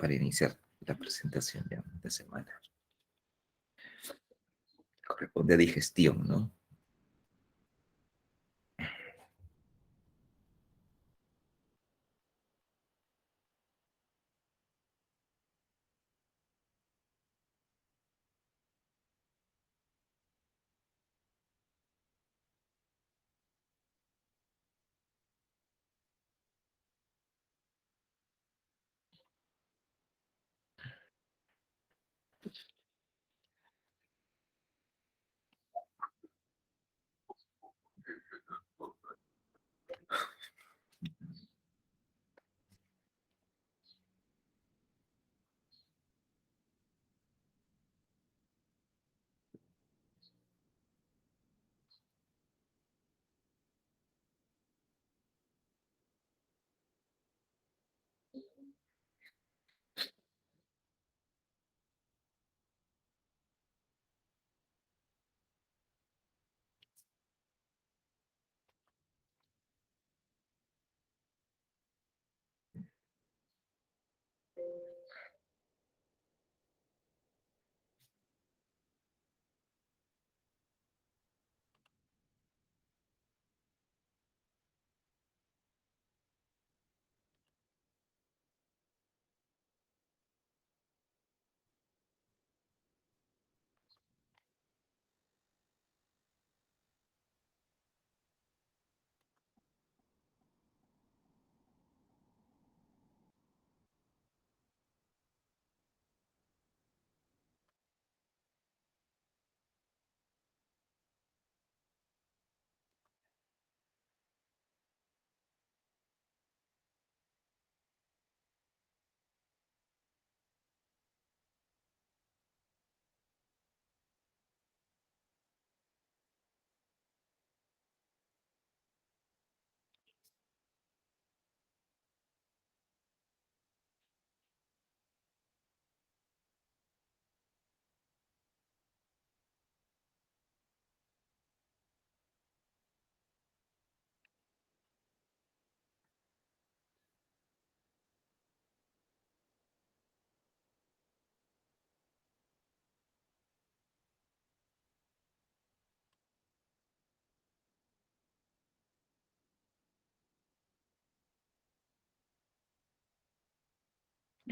para iniciar la presentación de esta semana. Corresponde a digestión, ¿no?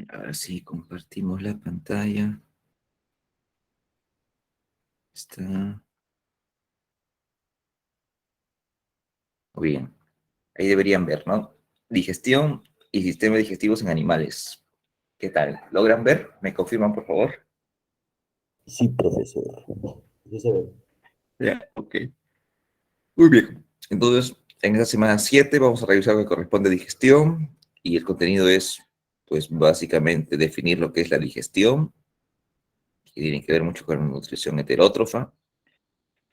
Ahora sí, compartimos la pantalla. Está muy bien. Ahí deberían ver, ¿no? Digestión y sistemas digestivos en animales. ¿Qué tal? ¿Logran ver? ¿Me confirman, por favor? Sí, profesor. Sí se ve. Ya, ok. Muy bien. Entonces, en esta semana 7 vamos a revisar lo que corresponde a digestión y el contenido es, pues, básicamente definir lo que es la digestión, que tiene que ver mucho con la nutrición heterótrofa,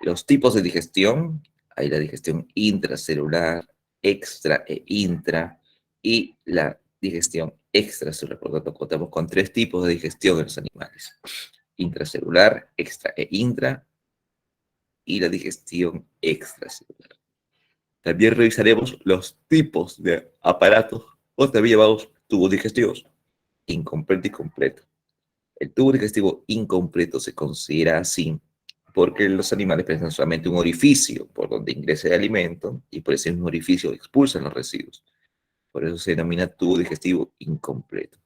los tipos de digestión, hay la digestión intracelular, extra e intra, y la digestión extracelular. Por lo tanto, contamos con 3 tipos de digestión en los animales: intracelular, extra e intra, y la digestión extracelular. También revisaremos los tipos de aparatos, o también llamados tubos digestivos, incompleto y completo. El tubo digestivo incompleto se considera así porque los animales presentan solamente un orificio por donde ingresa el alimento y por ese mismo orificio expulsan los residuos. Por eso se denomina tubo digestivo incompleto.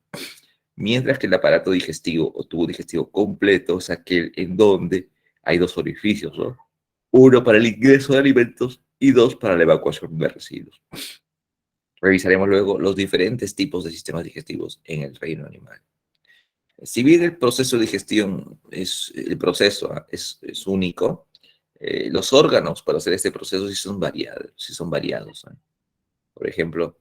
Mientras que el aparato digestivo o tubo digestivo completo es aquel en donde hay 2 orificios, ¿no? Uno para el ingreso de alimentos y 2 para la evacuación de residuos. Revisaremos luego los diferentes tipos de sistemas digestivos en el reino animal. Si bien el proceso de digestión es único, los órganos para hacer este proceso sí son variados, ¿eh? Por ejemplo,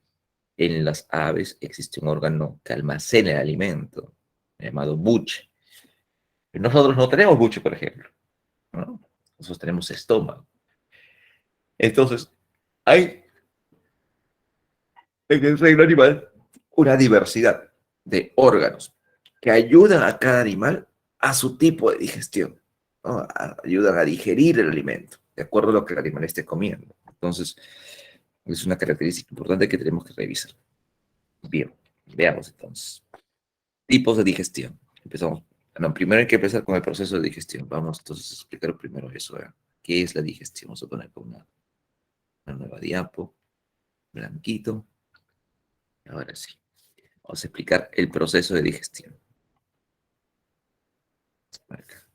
en las aves existe un órgano que almacena el alimento, llamado buche. Nosotros no tenemos buche, por ejemplo, ¿no? Nosotros tenemos estómago. Entonces, hay en el reino animal una diversidad de órganos que ayudan a cada animal a su tipo de digestión, ¿no? Ayudan a digerir el alimento, de acuerdo a lo que el animal esté comiendo. Entonces, es una característica importante que tenemos que revisar. Bien, veamos entonces. Tipos de digestión. Empezamos. No, primero hay que empezar con el proceso de digestión. Vamos entonces a explicar primero eso. ¿Qué es la digestión? Vamos a poner con una nueva diapo, blanquito. Ahora sí. Vamos a explicar el proceso de digestión. Acá.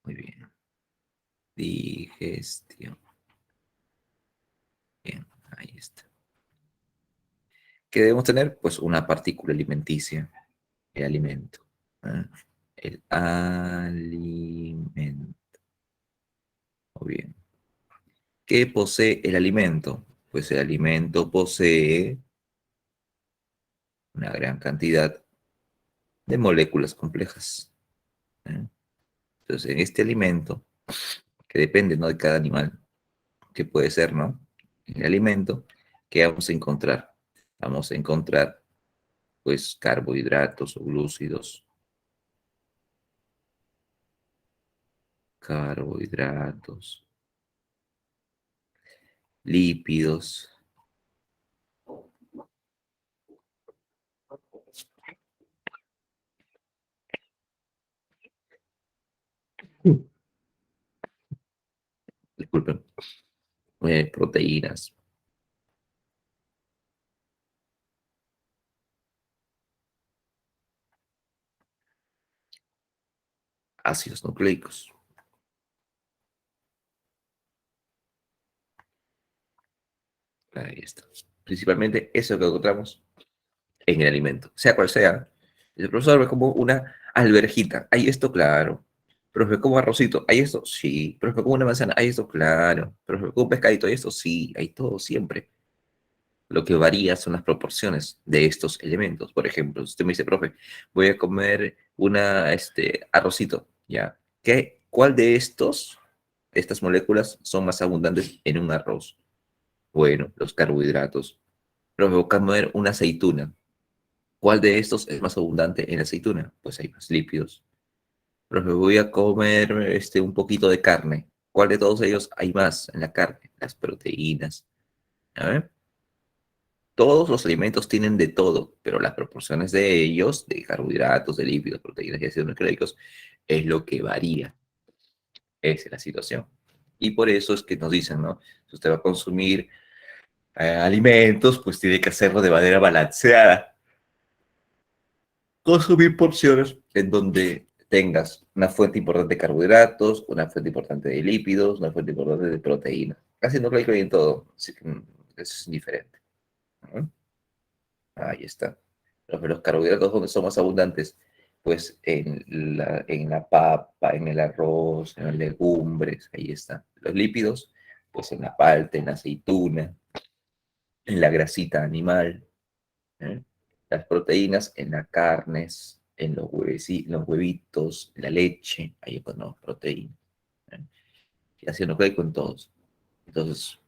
Muy bien. Digestión. Bien, ahí está. ¿Qué debemos tener? Pues una partícula alimenticia, el alimento. ¿Ah? El alimento. Muy bien. ¿Qué posee el alimento? Pues el alimento posee una gran cantidad de moléculas complejas. ¿Eh? Entonces, en este alimento, que depende, ¿no?, de cada animal, que puede ser, ¿no? En el alimento, ¿qué vamos a encontrar? Vamos a encontrar, pues, carbohidratos o glúcidos, carbohidratos, lípidos, disculpen, proteínas, ácidos nucleicos. Ahí está. Principalmente eso que encontramos en el alimento, sea cual sea. El profesor ve como una alverjita. ¿Hay esto? Claro. Profe, como arrocito. ¿Hay esto? Sí. Profe, como una manzana. ¿Hay esto? Claro. Profe, como un pescadito. ¿Hay esto? Sí. Hay todo siempre. Lo que varía son las proporciones de estos elementos. Por ejemplo, si usted me dice, profe, voy a comer arrocito, ¿ya? ¿Cuál de estas moléculas son más abundantes en un arroz? Bueno, los carbohidratos. Profe, voy a comer una aceituna. ¿Cuál de estos es más abundante en la aceituna? Pues hay más lípidos. Profe, voy a comer un poquito de carne. ¿Cuál de todos ellos hay más en la carne? Las proteínas. ¿A ver? Todos los alimentos tienen de todo, pero las proporciones de ellos, de carbohidratos, de lípidos, proteínas y ácidos nucleicos, es lo que varía. Esa es la situación. Y por eso es que nos dicen, ¿no? Si usted va a consumir alimentos, pues tiene que hacerlo de manera balanceada. Consumir porciones en donde tengas una fuente importante de carbohidratos, una fuente importante de lípidos, una fuente importante de proteínas. Casi no nucleico y en todo, así que eso es indiferente. ¿No? Ahí está. Los carbohidratos, ¿donde son más abundantes? Pues en la papa, en el arroz, en las legumbres, ahí está. Los lípidos, pues en la palta, en la aceituna, en la grasita animal. ¿Eh? Las proteínas en las carnes, en los huevitos, en la leche, ahí encontramos proteínas. ¿Eh? Y así no cae con todos. Entonces,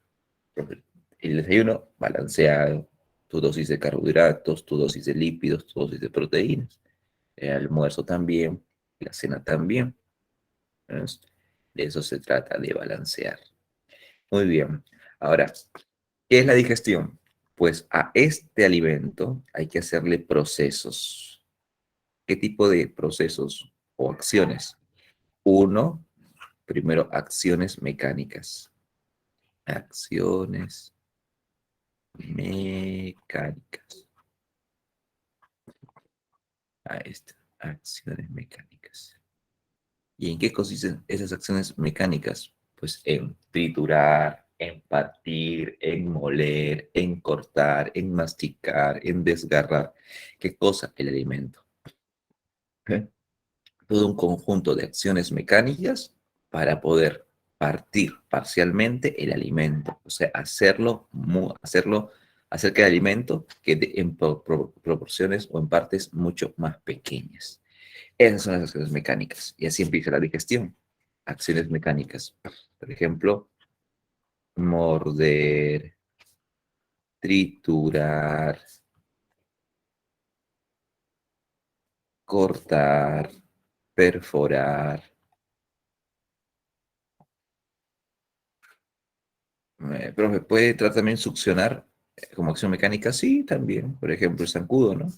el desayuno balanceado, tu dosis de carbohidratos, tu dosis de lípidos, tu dosis de proteínas. El almuerzo también, la cena también. ¿Eh? De eso se trata, de balancear. Muy bien. Ahora, ¿qué es la digestión? Pues a este alimento hay que hacerle procesos. ¿Qué tipo de procesos o acciones? Uno, primero, acciones mecánicas. Acciones mecánicas. Ahí está, acciones mecánicas. ¿Y en qué consisten esas acciones mecánicas? Pues en triturar, en partir, en moler, en cortar, en masticar, en desgarrar. ¿Qué cosa? El alimento. ¿Eh? Todo un conjunto de acciones mecánicas para poder partir parcialmente el alimento, o sea, hacer que el alimento quede en proporciones o en partes mucho más pequeñas. Esas son las acciones mecánicas y así empieza la digestión. Acciones mecánicas, por ejemplo, morder, triturar, cortar, perforar, Profe, ¿puede entrar también succionar como acción mecánica? Sí, también. Por ejemplo, el zancudo, ¿no?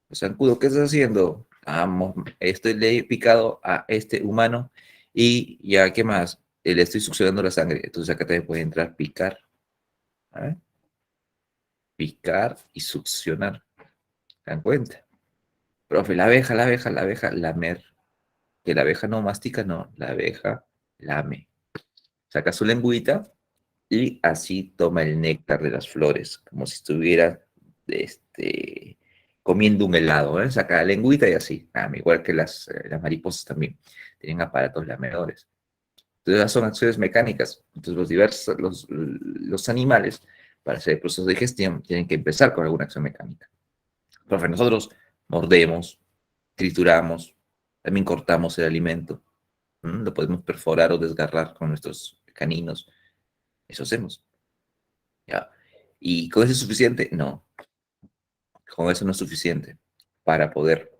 El zancudo, ¿qué estás haciendo? Vamos, estoy le he picado a este humano y ya, ¿qué más? Le estoy succionando la sangre. Entonces acá también puede entrar picar, ¿eh? Picar y succionar. ¿Se dan cuenta? Profe, la abeja, lamer. Que la abeja no mastica, no. La abeja lame. Saca su lengüita y así toma el néctar de las flores, como si estuviera comiendo un helado, ¿eh? Saca la lengüita y así, igual que las mariposas también, tienen aparatos lamedores. Entonces, esas son acciones mecánicas. Entonces, los animales, para hacer el proceso de digestión, tienen que empezar con alguna acción mecánica. Profe, nosotros mordemos, trituramos, también cortamos el alimento, lo podemos perforar o desgarrar con nuestros caninos, eso hacemos. ¿Ya? ¿Y con eso es suficiente? No, con eso no es suficiente para poder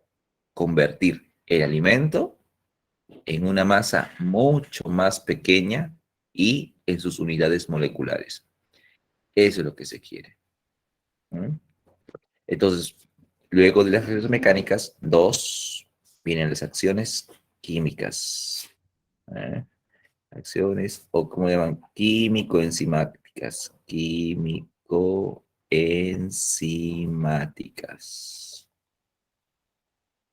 convertir el alimento en una masa mucho más pequeña y en sus unidades moleculares. Eso es lo que se quiere. ¿Mm? Entonces, luego de las reacciones mecánicas, dos, vienen las acciones químicas. ¿Eh? Acciones, o como llaman, químico-enzimáticas. Químico-enzimáticas.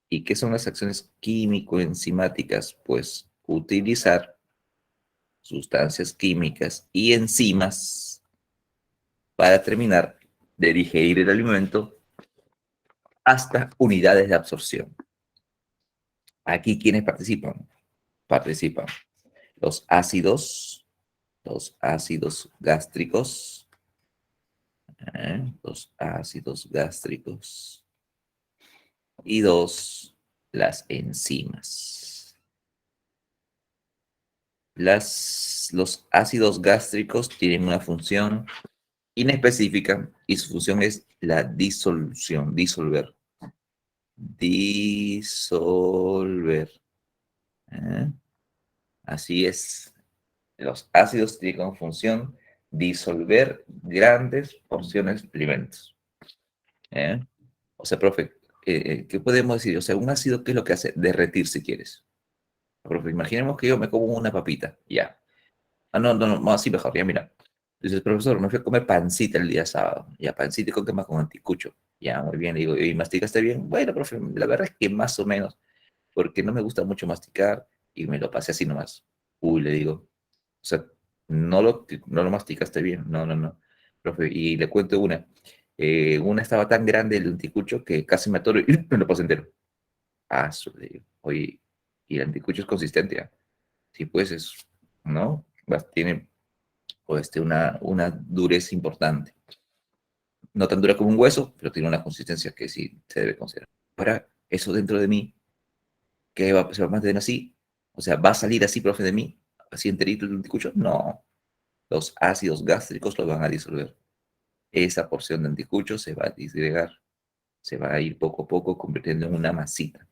¿Y qué son las acciones químico-enzimáticas? Pues utilizar sustancias químicas y enzimas para terminar de digerir el alimento hasta unidades de absorción. Aquí, ¿quiénes participan? Participan los ácidos gástricos, los ácidos gástricos y dos, las enzimas. Los ácidos gástricos tienen una función inespecífica y su función es la disolución, disolver. Disolver. ¿Eh? Así es. Los ácidos tienen como función disolver grandes porciones de alimentos. ¿Eh? O sea, profe, ¿qué podemos decir? O sea, un ácido, ¿qué es lo que hace? Derretir, si quieres. Profe, imaginemos que yo me como una papita, ya. Ah, no, no, no, así mejor, ya mira. Dices, profesor, me fui a comer pancita el día sábado. Ya, pancita con qué más, con anticucho. Ya, muy bien. Le digo, ¿y masticaste bien? Bueno, profe, la verdad es que más o menos, porque no me gusta mucho masticar y me lo pasé así nomás. Uy, le digo, o sea, no lo masticaste bien. No, no, no. Profe, y le cuento una. Una estaba tan grande el anticucho que casi me atoro y me lo pasé entero. Ah, le digo, oye, y el anticucho es consistente, ¿ah? Sí, pues es, ¿no? Tiene una dureza importante. No tan dura como un hueso, pero tiene una consistencia que sí se debe considerar. Ahora, eso dentro de mí, ¿qué se va a mantener así? O sea, ¿va a salir así, profe, de mí? ¿Así enterito el anticucho? No. Los ácidos gástricos lo van a disolver. Esa porción de anticucho se va a disgregar, se va a ir poco a poco convirtiendo en una masita,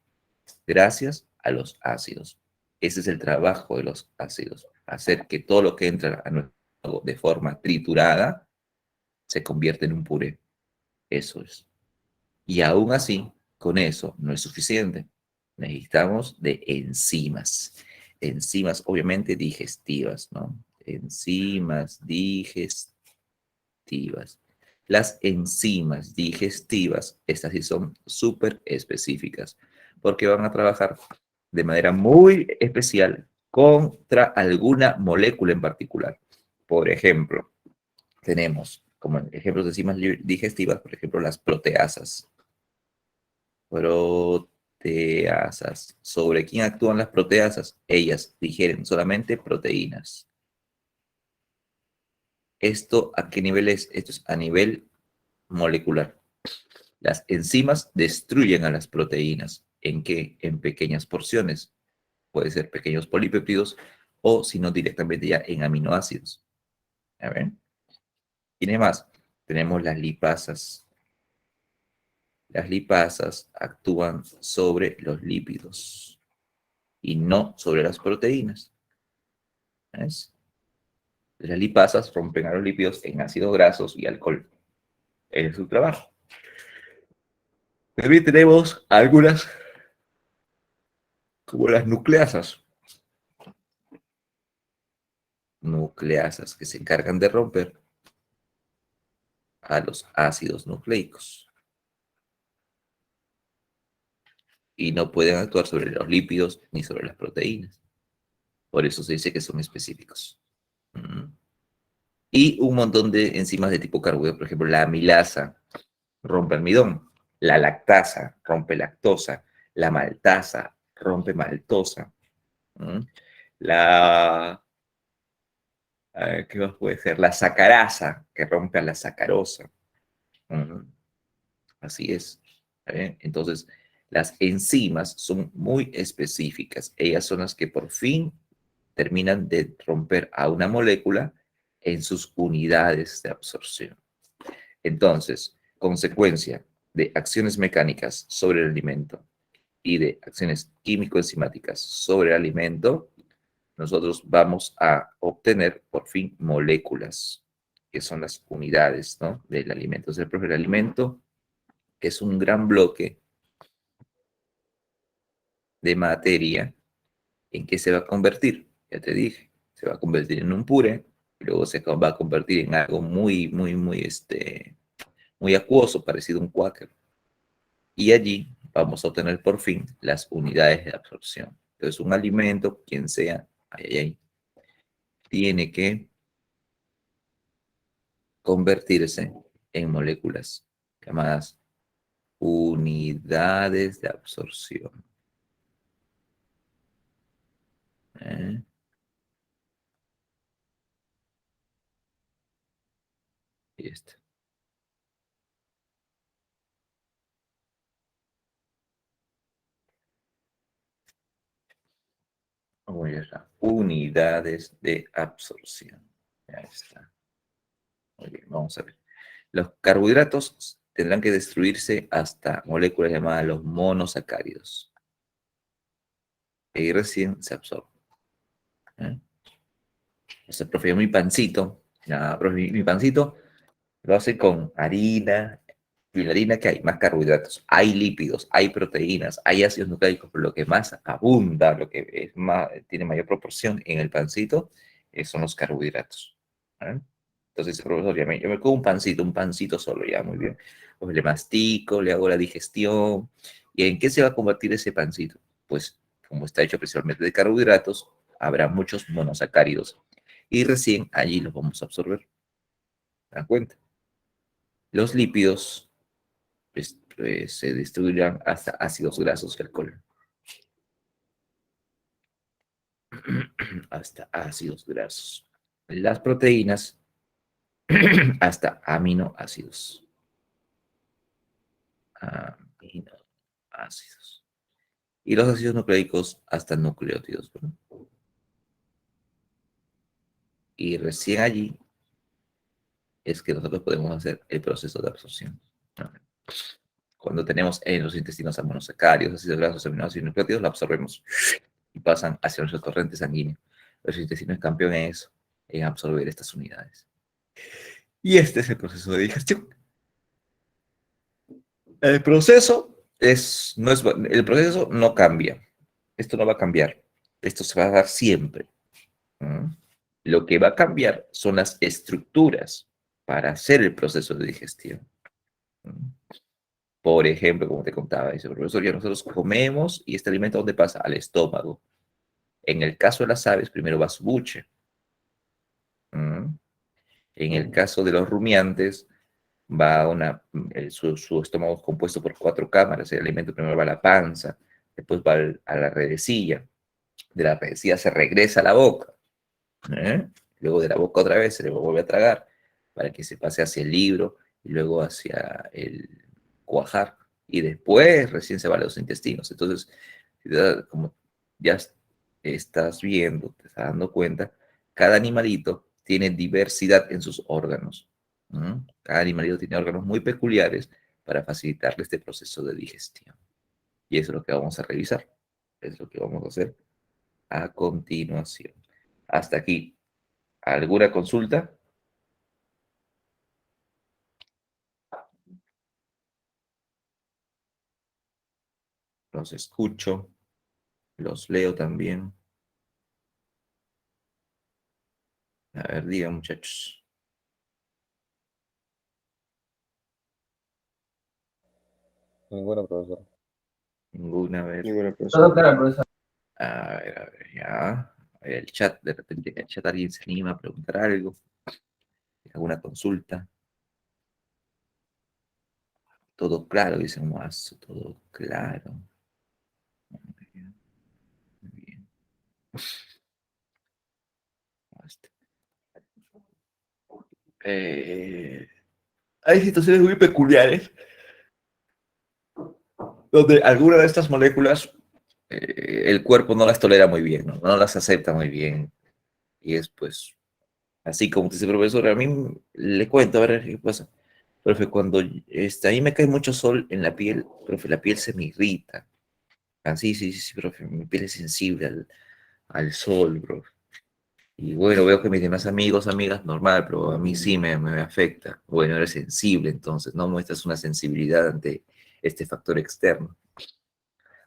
gracias a los ácidos. Ese es el trabajo de los ácidos, hacer que todo lo que entra a nuestro de forma triturada se convierta en un puré. Eso es. Y aún así, con eso no es suficiente. Necesitamos de enzimas. Enzimas, obviamente, digestivas, ¿no? Enzimas digestivas. Las enzimas digestivas, estas sí son súper específicas, porque van a trabajar de manera muy especial contra alguna molécula en particular. Por ejemplo, tenemos como ejemplos de enzimas digestivas, por ejemplo, las proteasas. Proteasas. ¿Sobre quién actúan las proteasas? Ellas digieren solamente proteínas. ¿Esto a qué nivel es? Esto es a nivel molecular. Las enzimas destruyen a las proteínas. ¿En qué? En pequeñas porciones. Puede ser pequeños polipéptidos o, si no, directamente ya en aminoácidos. ¿Ya ven? ¿Tiene más? Tenemos las lipasas. Las lipasas actúan sobre los lípidos y no sobre las proteínas. ¿Ves? Las lipasas rompen a los lípidos en ácidos grasos y alcohol. Ese es su trabajo. También tenemos algunas, como las nucleasas. Nucleasas que se encargan de romper a los ácidos nucleicos y no pueden actuar sobre los lípidos ni sobre las proteínas. Por eso se dice que son específicos. Y un montón de enzimas de tipo carbohidrato, por ejemplo, la amilasa rompe almidón, la lactasa rompe lactosa, la maltasa rompe maltosa, la, ¿qué más puede ser? La sacarasa que rompe a la sacarosa. Así es. Entonces, las enzimas son muy específicas. Ellas son las que por fin terminan de romper a una molécula en sus unidades de absorción. Entonces, consecuencia de acciones mecánicas sobre el alimento y de acciones químico-enzimáticas sobre el alimento, nosotros vamos a obtener por fin moléculas, que son las unidades, ¿no?, del alimento. Entonces, el alimento es un gran bloque de materia. ¿En qué se va a convertir? Ya te dije, se va a convertir en un puré, y luego se va a convertir en algo muy acuoso, parecido a un cuáquer. Y allí vamos a obtener por fin las unidades de absorción. Entonces, un alimento, quien sea, tiene que convertirse en moléculas llamadas unidades de absorción. ¿Eh? Y esto. Voy a unidades de absorción. Ya está. Muy bien, vamos a ver. Los carbohidratos tendrán que destruirse hasta moléculas llamadas los monosacáridos. Y recién se absorben. ¿Eh? O sea, profe, mi pancito. Nada, profe, mi pancito lo hace con harina. Y la harina que hay, más carbohidratos, hay lípidos, hay proteínas, hay ácidos nucleicos, pero lo que más abunda, lo que es más, tiene mayor proporción en el pancito, son los carbohidratos. ¿Eh? Entonces, profesor, yo me como un pancito solo, ya, muy bien. Pues le mastico, le hago la digestión. ¿Y en qué se va a convertir ese pancito? Pues, como está hecho principalmente de carbohidratos, habrá muchos monosacáridos. Y recién allí los vamos a absorber. ¿Se dan cuenta? Los lípidos pues, se distribuirán hasta ácidos grasos y alcohol. Hasta ácidos grasos. Las proteínas hasta aminoácidos. Aminoácidos. Y los ácidos nucleicos hasta nucleótidos. ¿Verdad? Y recién allí es que nosotros podemos hacer el proceso de absorción. Cuando tenemos en los intestinos monosacáridos, ácidos grasos, aminoácidos y nucleótidos, lo absorbemos y pasan hacia nuestro torrente sanguíneo. Los intestinos es campeón en eso, en absorber estas unidades. Y este es el proceso de digestión. El proceso el proceso no cambia. Esto no va a cambiar. Esto se va a dar siempre. Lo que va a cambiar son las estructuras para hacer el proceso de digestión. Por ejemplo, como te contaba, dice el profesor, ya nosotros comemos y este alimento, ¿dónde pasa? Al estómago. En el caso de las aves, primero va a su buche. En el caso de los rumiantes, va a su estómago es compuesto por 4 cámaras. El alimento primero va a la panza, después va a la redecilla. De la redecilla se regresa a la boca. Luego de la boca otra vez se le vuelve a tragar para que se pase hacia el libro y luego hacia el cuajar. Y después recién se va a los intestinos. Entonces, como ya estás viendo, te estás dando cuenta, cada animalito tiene diversidad en sus órganos. Cada animalito tiene órganos muy peculiares para facilitarle este proceso de digestión. Y eso es lo que vamos a revisar. Es lo que vamos a hacer a continuación. Hasta aquí. ¿Alguna consulta? Los escucho, los leo también. A ver, digan, muchachos. Ninguna, profesor. Ninguna, a ver. Ninguna Todo persona. claro, profesor. A ver, ya. A ver, el chat, de repente en el chat alguien se anima a preguntar algo. ¿Alguna consulta? Todo claro, dice un mazo, todo claro. Muy bien. Muy bien. Eh, hay situaciones muy peculiares donde alguna de estas moléculas el cuerpo no las tolera muy bien, ¿no? No las acepta muy bien. Y es pues, así como dice el profesor, a mí le cuento, a ver qué pasa. Profe, cuando a mí me cae mucho sol en la piel, profe, la piel se me irrita. Ah, sí, sí, sí, sí, profe, mi piel es sensible al sol, profe. Y bueno, veo que mis demás amigos, amigas, normal, pero a mí sí me afecta. Bueno, eres sensible, entonces, no muestras una sensibilidad ante este factor externo.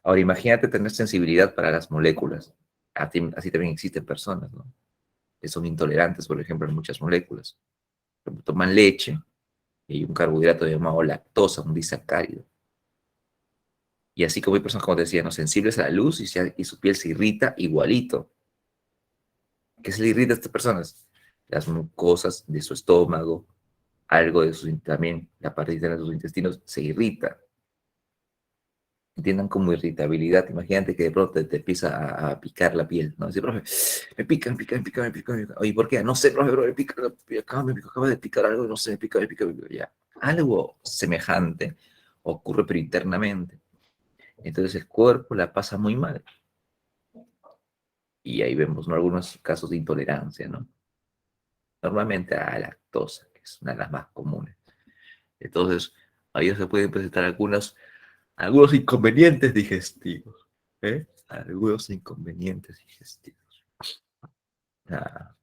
Ahora, imagínate tener sensibilidad para las moléculas. Así también existen personas, ¿no? Que son intolerantes, por ejemplo, a muchas moléculas. Toman leche y un carbohidrato llamado lactosa, un disacárido. Y así como hay personas, como te decía, ¿no? Sensibles a la luz y su piel se irrita igualito. ¿Qué se le irrita a estas personas? Las mucosas de su estómago, algo de también la parte interna de sus intestinos se irrita. Entiendan como irritabilidad. Imagínate que de pronto te empieza a picar la piel, ¿no? Dice, profe, me pica, me pica, me pica, me pica, me pica. Oye, ¿por qué? No sé, profe, me pica, acaba de picar algo, no sé, me pica, me pica. Ya. Algo semejante ocurre pero internamente. Entonces el cuerpo la pasa muy mal. Y ahí vemos, ¿no? Algunos casos de intolerancia, ¿no? Normalmente a lactosa, que es una de las más comunes. Entonces, ahí se pueden presentar algunos inconvenientes digestivos, ¿eh? Algunos inconvenientes digestivos. Ah,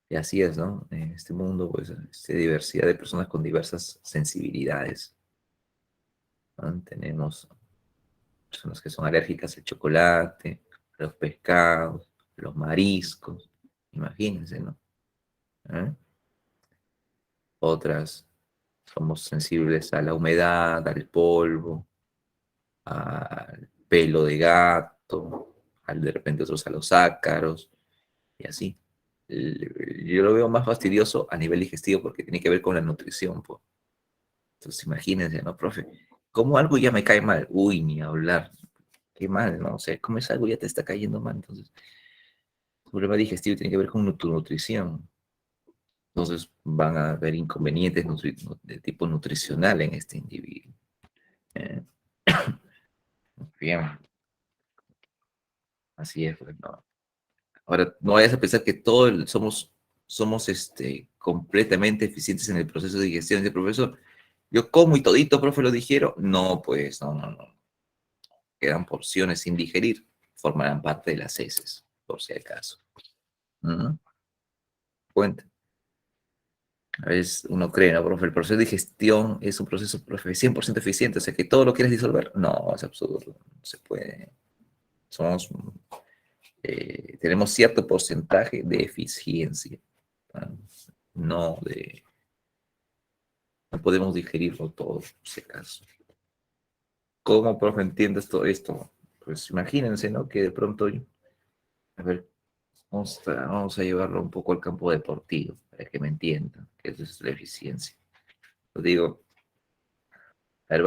y así es, ¿no? En este mundo, pues, hay diversidad de personas con diversas sensibilidades, ¿no? Tenemos personas que son alérgicas al chocolate, a los pescados, a los mariscos, imagínense, ¿no? ¿Eh? Otras somos sensibles a la humedad, al polvo, al pelo de gato, de repente otros a los ácaros, y así. Yo lo veo más fastidioso a nivel digestivo porque tiene que ver con la nutrición, pues. Entonces imagínense, ¿no, profe? Como algo ya me cae mal, uy, ni hablar, qué mal, ¿no? O sea, como es algo ya te está cayendo mal, entonces, el problema digestivo tiene que ver con tu nutrición. Entonces van a haber inconvenientes de tipo nutricional en este individuo. ¿Eh? Bien, así es, pues, ¿no? Ahora, no vayas a pensar que somos completamente eficientes en el proceso de digestión. Dice, profesor, yo como y todito, profe, lo digiero. No, pues, no, no, no. Quedan porciones sin digerir. Formarán parte de las heces, por si acaso. Ujú. Cuenta. A veces uno cree, ¿no, profe? El proceso de digestión es un proceso, profe, 100% eficiente. O sea, que todo lo quieres disolver. No, es absurdo. No se puede. Somos tenemos cierto porcentaje de eficiencia. ¿Ah? No no podemos digerirlo todo, por si acaso. ¿Cómo, profe, entiendes todo esto? Pues imagínense, ¿no? Que de pronto, a ver, vamos a llevarlo un poco al campo deportivo, para que me entiendan, que eso es la eficiencia. Lo digo, a ver,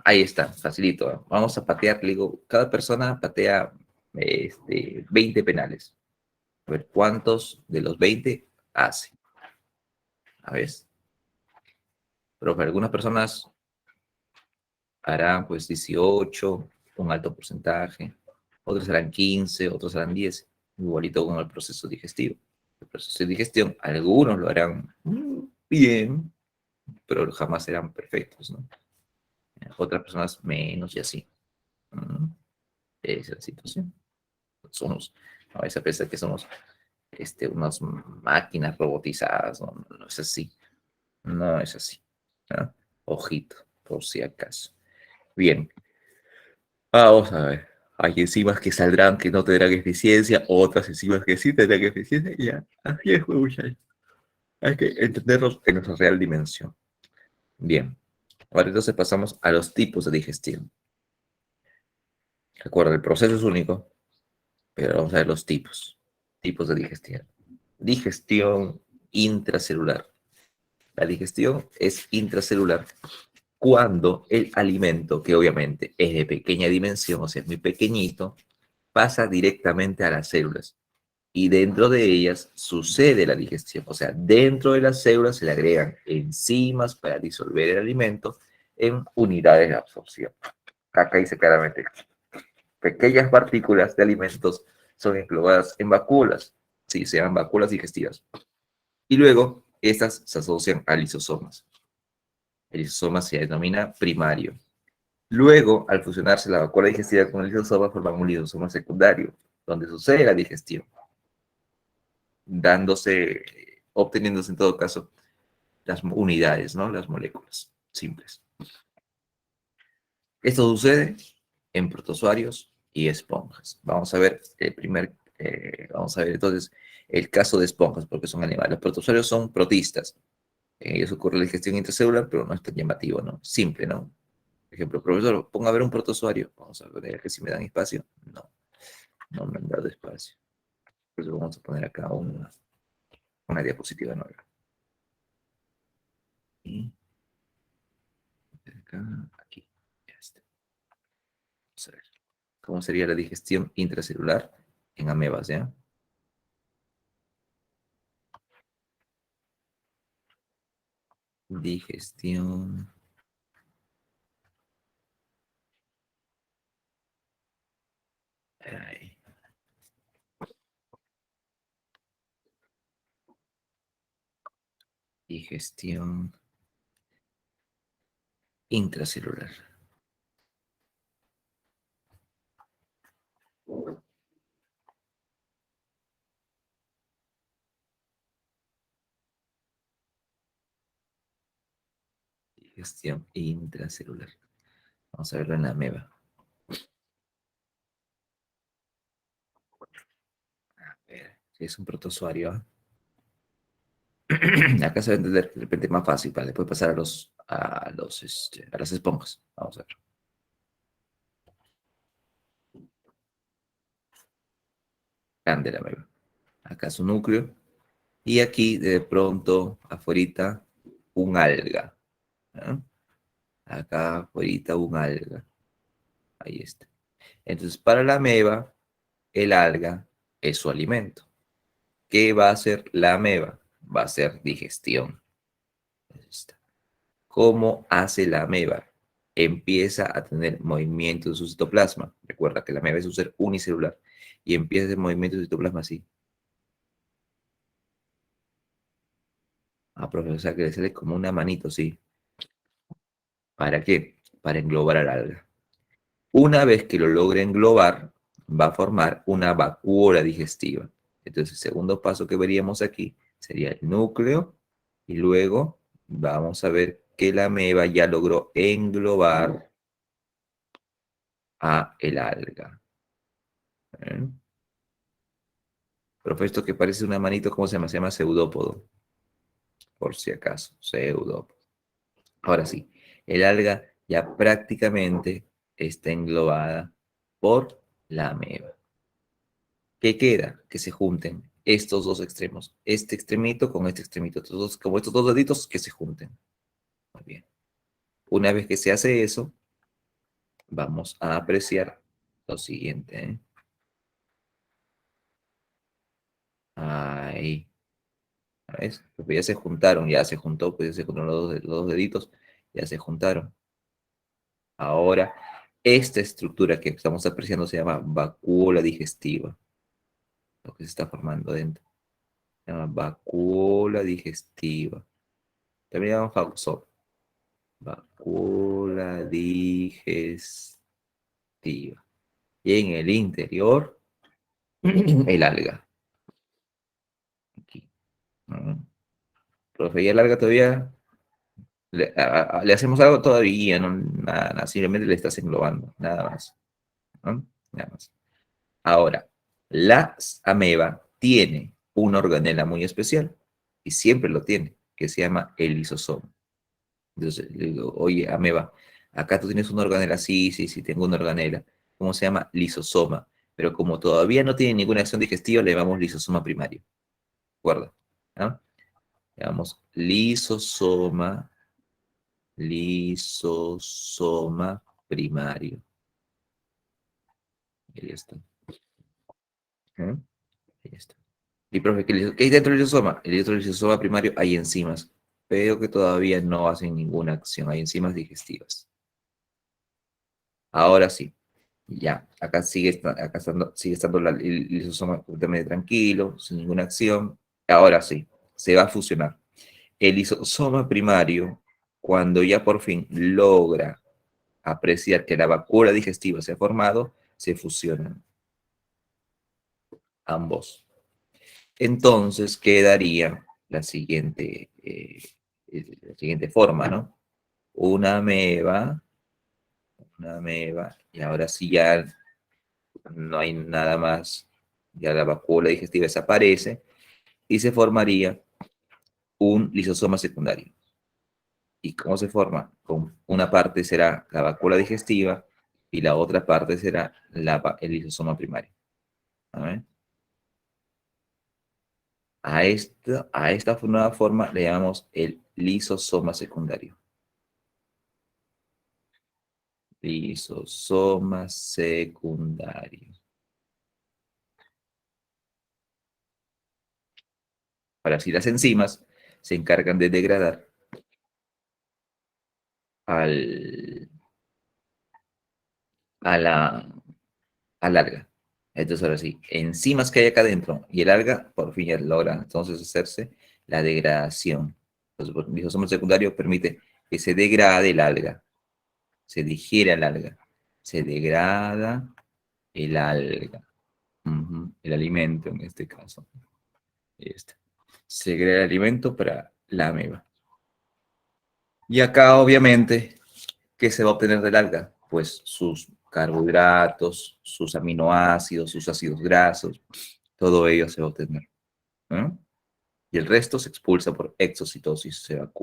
ahí está, facilito. Vamos a patear, le digo, cada persona patea 20 penales. A ver, ¿cuántos de los 20 hace? A ver, pero para algunas personas harán pues 18, un alto porcentaje, otros harán 15, otros harán 10, igualito con el proceso digestivo. El proceso de digestión, algunos lo harán bien, pero jamás serán perfectos, ¿no? Otras personas menos y así. Esa es la situación. Somos, a veces a pesar que somos unas máquinas robotizadas, no, no es así, no es así. ¿Ah? Ojito, por si acaso. Bien, vamos a ver. Hay enzimas que saldrán que no tendrán eficiencia, otras enzimas que sí tendrán eficiencia, y ya, así es, pues, muchachos. Hay que entenderlos en nuestra real dimensión. Bien, ahora entonces pasamos a los tipos de digestión. Recuerda, el proceso es único, pero vamos a ver los tipos. Tipos de digestión. Digestión intracelular. La digestión es intracelular cuando el alimento, que obviamente es de pequeña dimensión, o sea, es muy pequeñito, pasa directamente a las células. Y dentro de ellas sucede la digestión. O sea, dentro de las células se le agregan enzimas para disolver el alimento en unidades de absorción. Acá dice claramente, pequeñas partículas de alimentos son englobadas en vacuolas, sí, se llaman vacuolas digestivas. Y luego, estas se asocian a lisosomas. El lisosoma se denomina primario. Luego, al fusionarse la vacuola digestiva con el lisosoma, forman un lisosoma secundario, donde sucede la digestión, obteniéndose en todo caso las unidades, ¿no? Las moléculas simples. Esto sucede en protozoarios y esponjas. Vamos a ver vamos a ver entonces el caso de esponjas, porque son animales. Los protozoarios son protistas. En ellos ocurre la digestión intracelular, pero no es tan llamativo, ¿no? Simple, ¿no? Por ejemplo, profesor, ponga a ver un protozoario. Vamos a ver que si me dan espacio. No, no me han dado espacio. Por eso vamos a poner acá una diapositiva nueva. Y acá, aquí. Ya está. Vamos a ver. ¿Cómo sería la digestión intracelular en amebas, ya? Digestión. Ay, digestión intracelular. Digestión intracelular. Vamos a verlo en la ameba. A ver, si es un protozoario. Acá se va a entender de repente más fácil para después pasar a las esponjas. Vamos a ver. Grande la ameba. Acá su núcleo. Y aquí de pronto afuera un alga. ¿No? Acá afuera un alga. Ahí está. Entonces, para la ameba, el alga es su alimento. ¿Qué va a hacer la ameba? Va a hacer digestión. Ahí está. ¿Cómo hace la ameba? Empieza a tener movimiento en su citoplasma. Recuerda que la ameba es un ser unicelular y empieza a hacer movimiento en su citoplasma así. Ah, profesor, o sea que le sale como una manito, sí. ¿Para qué? Para englobar al alga. Una vez que lo logre englobar, va a formar una vacuola digestiva. Entonces, el segundo paso que veríamos aquí sería el núcleo y luego vamos a ver que la ameba ya logró englobar a el alga. ¿Eh? Pero esto que parece una manito, ¿cómo se llama? Se llama pseudópodo, por si acaso, pseudópodo. Ahora sí, el alga ya prácticamente está englobada por la ameba. ¿Qué queda? Que se junten estos dos extremos, este extremito con este extremito, como estos dos deditos que se junten. Muy bien. Una vez que se hace eso, vamos a apreciar lo siguiente. ¿Eh? Ahí. ¿Ves? Pues ya se juntaron, ya se juntó, pues ya se juntaron los dos deditos, ya se juntaron. Ahora, esta estructura que estamos apreciando se llama vacuola digestiva, lo que se está formando dentro. Se llama vacuola digestiva. También llaman fauxón. Vacuola digestiva. Y en el interior, el alga. Profe, ¿y larga todavía? ¿Le hacemos algo todavía? No, nada, nada, simplemente le estás englobando, nada más. ¿No? Nada más. Ahora, la ameba tiene una organela muy especial, y siempre lo tiene, que se llama el lisosoma. Entonces le digo, oye, ameba, acá tú tienes una organela, sí, sí, sí, tengo una organela. ¿Cómo se llama? Lisosoma. Pero como todavía no tiene ninguna acción digestiva, le llamamos lisosoma primario. ¿De acuerdo? ¿No? Le llamamos lisosoma primario. Ahí está. ¿Eh? Ahí está. Y profe, ¿qué hay dentro del lisosoma? El dentro del lisosoma primario hay enzimas, pero que todavía no hacen ninguna acción. Hay enzimas digestivas. Ahora sí, ya, acá sigue estando el lisosoma completamente tranquilo, sin ninguna acción. Ahora sí, se va a fusionar. El lisosoma primario, cuando ya por fin logra apreciar que la vacuola digestiva se ha formado, se fusionan ambos. Entonces quedaría la siguiente forma, ¿no? Una ameba, una ameba, y ahora sí ya no hay nada más, ya la vacuola digestiva desaparece y se formaría un lisosoma secundario. ¿Y cómo se forma? Con una parte será la vacuola digestiva y la otra parte será el lisosoma primario. A ver. A esta nueva forma le llamamos el lisosoma secundario. Lisosoma secundario. Ahora, si las enzimas se encargan de degradar al, a la, al alga. Entonces, ahora sí, enzimas que hay acá adentro y el alga por fin ya logra entonces hacerse la degradación. Entonces, el lisosoma secundario permite que se degrade el alga, se digiere el alga, se degrada el alga. El alimento en este caso. Ahí está. Se degrada el alimento para la ameba. Y acá, obviamente, ¿qué se va a obtener del alga? Pues sus carbohidratos, sus aminoácidos, sus ácidos grasos, todo ello se va a obtener. ¿No? Y el resto se expulsa por exocitosis,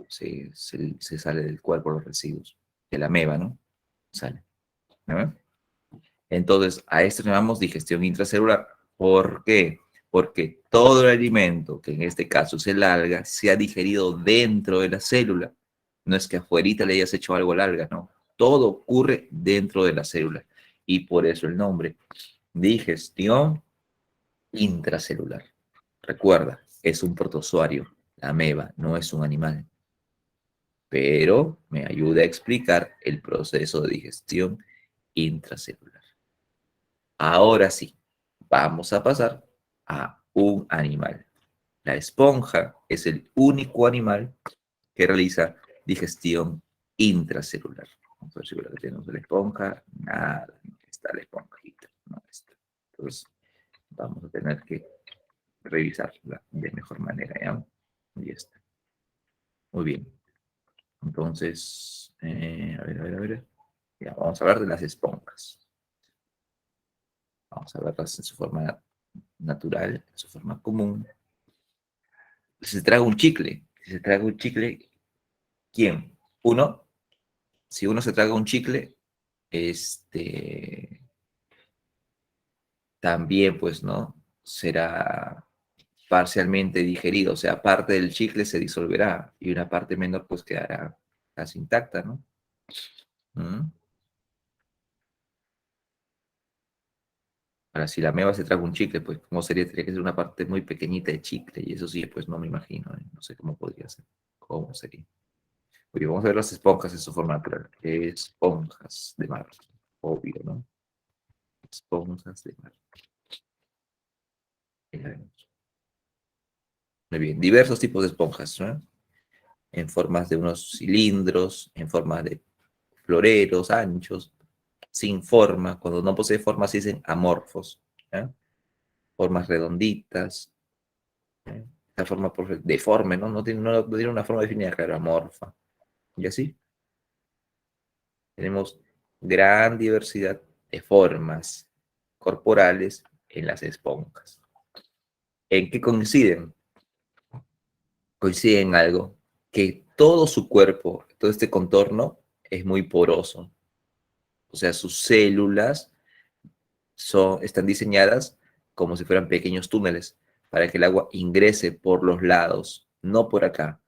se sale del cuerpo los residuos, de la ameba, ¿no? Sale. ¿No? Entonces, a esto llamamos digestión intracelular. ¿Por qué? Porque todo el alimento, que en este caso es el alga, se ha digerido dentro de la célula. No es que afuerita le hayas hecho algo al alga, no. Todo ocurre dentro de la célula. Y por eso el nombre, digestión intracelular. Recuerda, es un protozoario. La ameba no es un animal, pero me ayuda a explicar el proceso de digestión intracelular. Ahora sí, vamos a pasar a un animal. La esponja es el único animal que realiza digestión intracelular. Vamos a ver si que tenemos la esponja. Nada, no está la esponjita. No está. Entonces, vamos a tener que revisarla de mejor manera, ¿ya? Y está. Muy bien. Entonces, a ver. Ya, vamos a hablar de las esponjas. Vamos a verlas en su forma natural, en su forma común. Si se traga un chicle, ¿quién? Uno, si uno se traga un chicle, también, pues, ¿no? Será parcialmente digerido, o sea, parte del chicle se disolverá y una parte menor, pues, quedará casi intacta, ¿no? ¿Mm? Ahora, si la meba se traga un chicle, pues, ¿cómo sería? Tendría que ser una parte muy pequeñita de chicle, y eso sí, pues, no me imagino, ¿eh? No sé cómo podría ser. ¿Cómo sería? Oye, vamos a ver las esponjas en su forma natural. Esponjas de mar. Obvio, ¿no? Esponjas de mar. Muy bien. Diversos tipos de esponjas, ¿no? En formas de unos cilindros, en formas de floreros anchos, sin forma. Cuando no posee forma se dicen amorfos. ¿Eh? Formas redonditas. ¿Eh? esta forma deforme, ¿no? No tiene una forma definida, claro, amorfa. Y así tenemos gran diversidad de formas corporales en las esponjas. ¿En qué coinciden? Coinciden en algo, que todo su cuerpo, todo este contorno es muy poroso. O sea, sus células están diseñadas como si fueran pequeños túneles para que el agua ingrese por los lados, no por acá.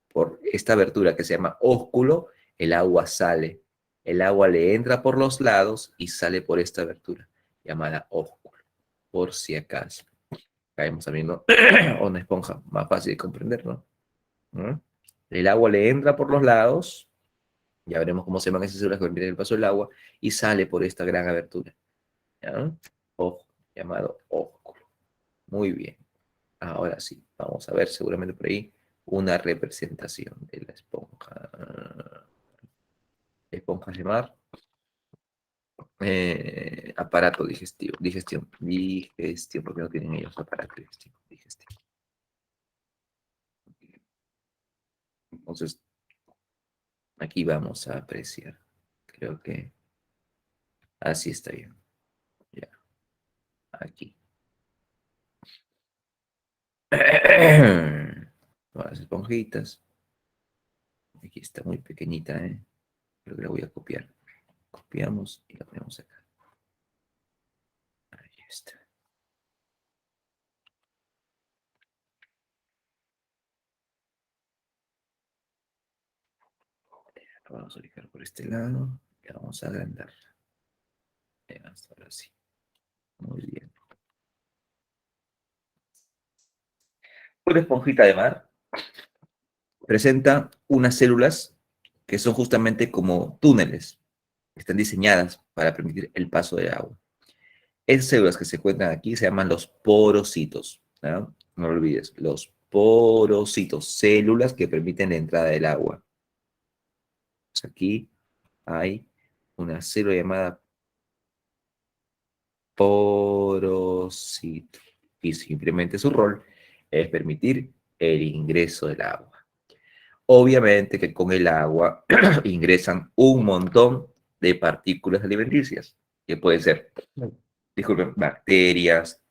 Por esta abertura que se llama ósculo, el agua sale. El agua le entra por los lados y sale por esta abertura llamada ósculo, por si acaso. Caemos viendo una esponja más fácil de comprender, ¿no? ¿Mm? El agua le entra por los lados, ya veremos cómo se llaman esas células que permiten el paso del agua, y sale por esta gran abertura, ¿ya? Ojo, llamado ósculo. Muy bien. Ahora sí, vamos a ver seguramente por ahí una representación de la esponja. Esponjas de mar. Aparato digestivo. Digestión, porque no tienen ellos aparato digestivo. Entonces, aquí vamos a apreciar. Creo que así está bien. Ya, aquí. Las esponjitas. Aquí está muy pequeñita, ¿eh? Creo que la voy a copiar. Copiamos y la ponemos acá. Ahí está. La vamos a ubicar por este lado y la vamos a agrandar. Ahora sí. Muy bien. Una esponjita de mar presenta unas células que son justamente como túneles, que están diseñadas para permitir el paso del agua. Esas células que se encuentran aquí se llaman los porocitos, ¿no? No lo olvides, los porocitos, células que permiten la entrada del agua. Pues aquí hay una célula llamada porocito y simplemente su rol es permitir el ingreso del agua. Obviamente que con el agua ingresan un montón de partículas alimenticias, que pueden ser, disculpen, bacterias,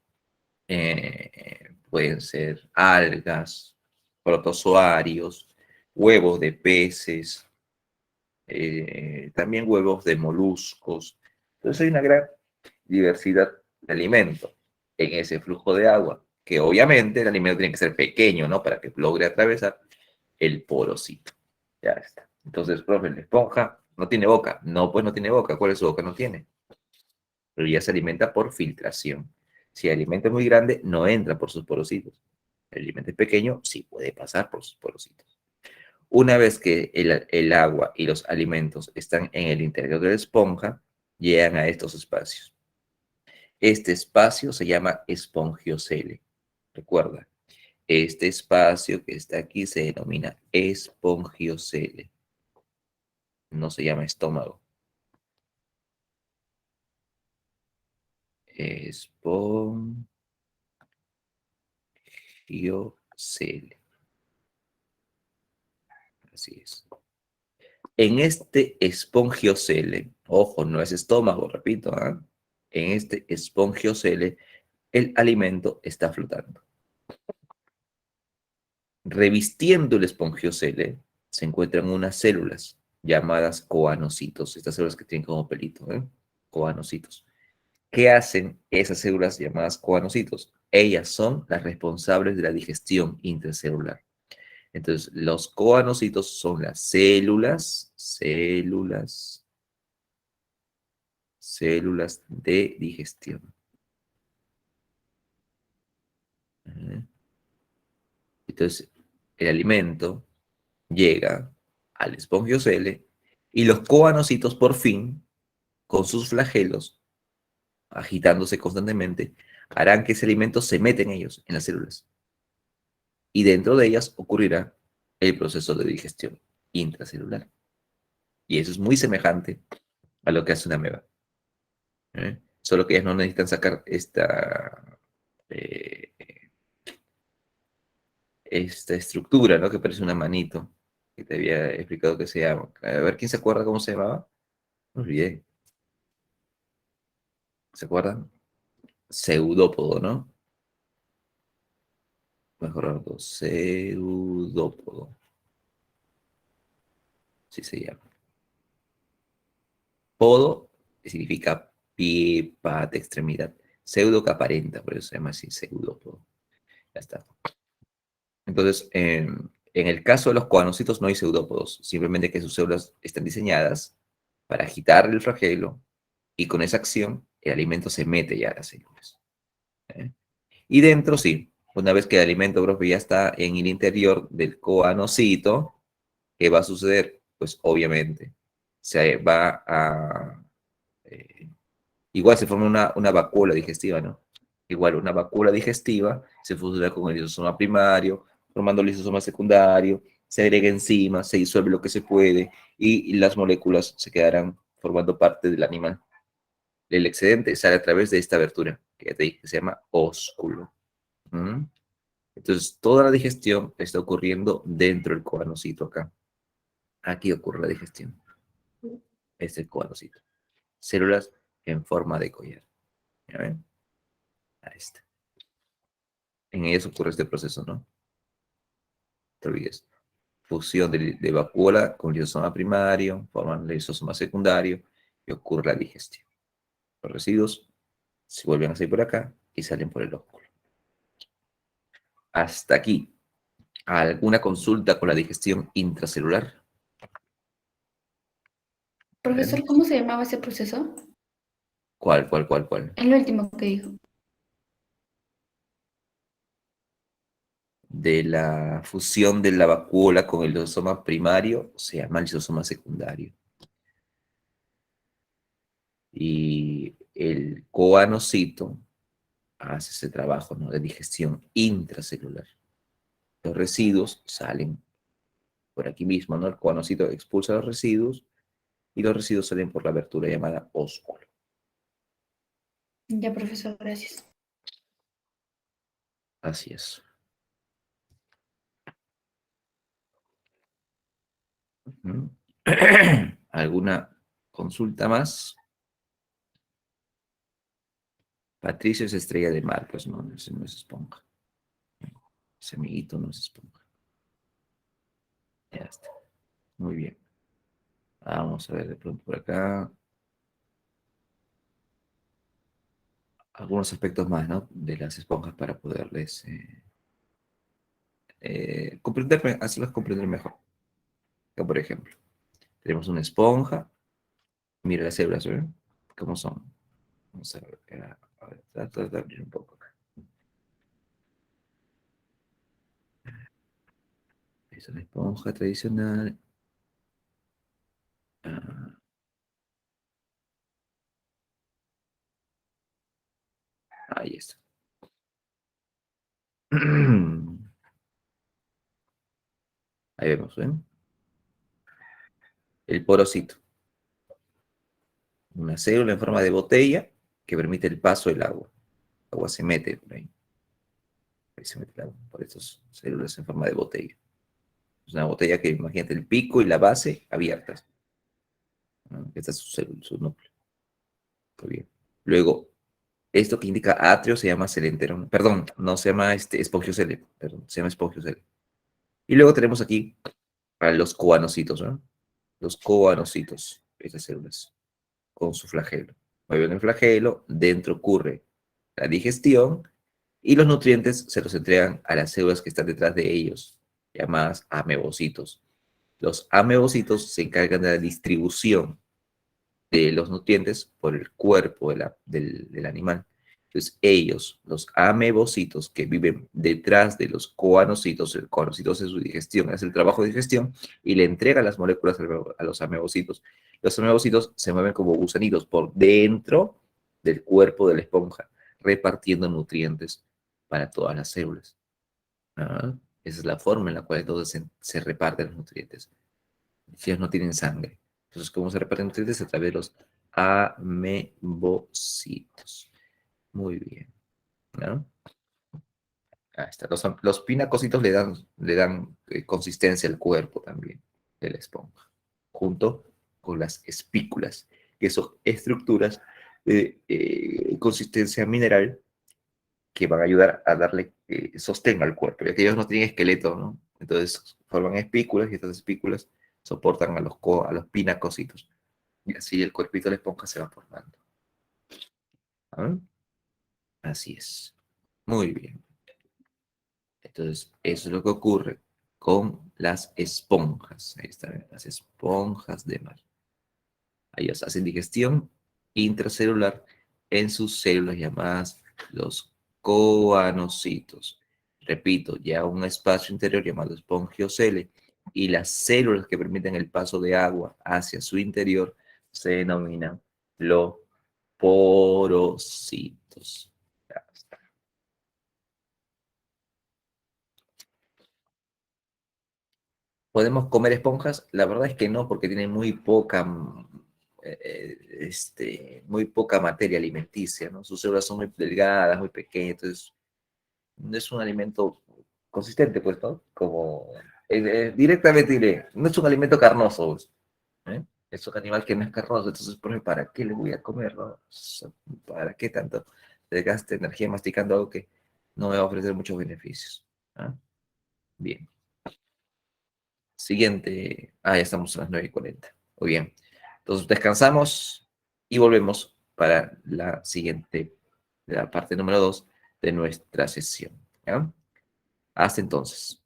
pueden ser algas, protozoarios, huevos de peces, también huevos de moluscos. Entonces hay una gran diversidad de alimentos en ese flujo de agua, que obviamente el alimento tiene que ser pequeño, ¿no? Para que logre atravesar el porocito. Ya está. Entonces, profe, la esponja no tiene boca. No, pues no tiene boca. ¿Cuál es su boca? No tiene. Pero ya se alimenta por filtración. Si el alimento es muy grande, no entra por sus porocitos. El alimento es pequeño, sí puede pasar por sus porocitos. Una vez que el agua y los alimentos están en el interior de la esponja, llegan a estos espacios. Este espacio se llama espongiocele. Recuerda, este espacio que está aquí se denomina espongiocele. No se llama estómago. Espongiocele. Así es. En este espongiocele, ojo, no es estómago, repito, ¿eh? En este espongiocele, el alimento está flotando. Revistiendo el espongiocele se encuentran unas células llamadas coanocitos, estas células que tienen como pelito, ¿eh? Coanocitos. ¿Qué hacen esas células llamadas coanocitos? Ellas son las responsables de la digestión intracelular. Entonces, los coanocitos son las células de digestión. Entonces, el alimento llega al espongiocele y los coanocitos por fin, con sus flagelos, agitándose constantemente, harán que ese alimento se meta en ellos, en las células. Y dentro de ellas ocurrirá el proceso de digestión intracelular. Y eso es muy semejante a lo que hace una ameba. Solo que ellas no necesitan sacar esta, esta estructura, ¿no? Que parece una manito, que te había explicado que se llama. A ver, ¿quién se acuerda cómo se llamaba? Muy bien, ¿se acuerdan? Pseudópodo, ¿no? Mejor todo, pseudópodo, así se llama. Podo que significa pie, pata, extremidad. Pseudo que aparenta, por eso se llama así, pseudópodo. Ya está. Entonces, en el caso de los coanocitos no hay pseudópodos, simplemente que sus células están diseñadas para agitar el flagelo y con esa acción el alimento se mete ya a las células. ¿Eh? Y dentro, sí, una vez que el alimento, profe, ya está en el interior del coanocito, ¿qué va a suceder? Pues obviamente se va a... eh, igual se forma una vacuola digestiva, ¿no? Igual una vacuola digestiva se fusila con el lisosoma primario, formando el lisosoma secundario, se agrega enzimas, se disuelve lo que se puede y las moléculas se quedarán formando parte del animal. El excedente sale a través de esta abertura, que ya te dije, que se llama ósculo. ¿Mm? Entonces, toda la digestión está ocurriendo dentro del coanocito acá. Aquí ocurre la digestión. Este es el coanocito. Células en forma de collar. ¿Ya ven? Ahí está. En ellas ocurre este proceso, ¿no? Te olvides. Fusión de vacuola con lisosoma primario, forman el lisosoma secundario y ocurre la digestión. Los residuos se vuelven a salir por acá y salen por el ósculo. Hasta aquí. ¿Alguna consulta con la digestión intracelular? A ver. Profesor, ¿cómo se llamaba ese proceso? ¿Cuál? El último que dijo. De la fusión de la vacuola con el lisosoma primario se llama lisosoma secundario. Y el coanocito hace ese trabajo, ¿no? De digestión intracelular. Los residuos salen por aquí mismo, ¿no? El coanocito expulsa los residuos y los residuos salen por la abertura llamada ósculo. Ya, profesor, gracias. Así es. Ujú. ¿Alguna consulta más? Patricio es estrella de mar, pues no, ese no es esponja. Ese amiguito no es esponja. Ya está. Muy bien. Vamos a ver de pronto por acá. Algunos aspectos más, ¿no? De las esponjas para poderles comprender, hacerlas comprender mejor. Que, por ejemplo, tenemos una esponja. Mira las células, ¿ven? ¿Cómo son? Vamos a ver. A ver, trata de abrir un poco acá. Es una esponja tradicional. Ah, ahí está. Ahí vemos, ¿ven? El porocito. Una célula en forma de botella que permite el paso del agua. El agua se mete por ahí. Ahí se mete el agua por estas células en forma de botella. Es una botella que imagínate el pico y la base abiertas, ¿no? Este es su núcleo. Muy bien. Luego, esto que indica atrio se llama celenterón. Perdón, no se llama espongiocele. Perdón, se llama espongiocele. Y luego tenemos aquí a los coanocitos, ¿no? Los coanocitos, estas células, con su flagelo. Mueven el flagelo, dentro ocurre la digestión y los nutrientes se los entregan a las células que están detrás de ellos, llamadas amebocitos. Los amebocitos se encargan de la distribución de los nutrientes por el cuerpo del animal. Entonces, ellos, los amebocitos que viven detrás de los coanocitos, el coanocito hace su digestión, hace el trabajo de digestión y le entrega las moléculas a los amebocitos. Los amebocitos se mueven como gusanitos por dentro del cuerpo de la esponja, repartiendo nutrientes para todas las células. ¿Ah? Esa es la forma en la cual entonces se reparten los nutrientes. Ellos no tienen sangre. Entonces, ¿cómo se reparten nutrientes? A través de los amebocitos. Muy bien, ¿no? Ahí está. Los pinacocitos le dan consistencia al cuerpo también de la esponja, junto con las espículas, que son estructuras de consistencia mineral que van a ayudar a darle sostén al cuerpo, ya que ellos no tienen esqueleto, ¿no? Entonces forman espículas y estas espículas soportan a los pinacocitos. Y así el cuerpito de la esponja se va formando. ¿Ah? Así es. Muy bien. Entonces, eso es lo que ocurre con las esponjas. Ahí están las esponjas de mar. Ellas hacen digestión intracelular en sus células llamadas los coanocitos. Repito, ya un espacio interior llamado espongiocele y las células que permiten el paso de agua hacia su interior se denominan los porocitos. Ya está. ¿Podemos comer esponjas? La verdad es que no, porque tienen muy poca, muy poca materia alimenticia, ¿no? Sus células son muy delgadas, muy pequeñas, entonces no es un alimento consistente, pues, ¿no? Como directamente diré, no es un alimento carnoso, pues, ¿eh? Es un animal que no es carnoso, entonces, por ejemplo, ¿para qué le voy a comer, no? O sea, ¿para qué tanto desgaste energía masticando algo que no me va a ofrecer muchos beneficios? ¿Ah? Bien. Siguiente. Ah, ya estamos a las 9:40. Muy bien. Entonces descansamos y volvemos para la siguiente, la parte número 2 de nuestra sesión. ¿Ya? Hasta entonces.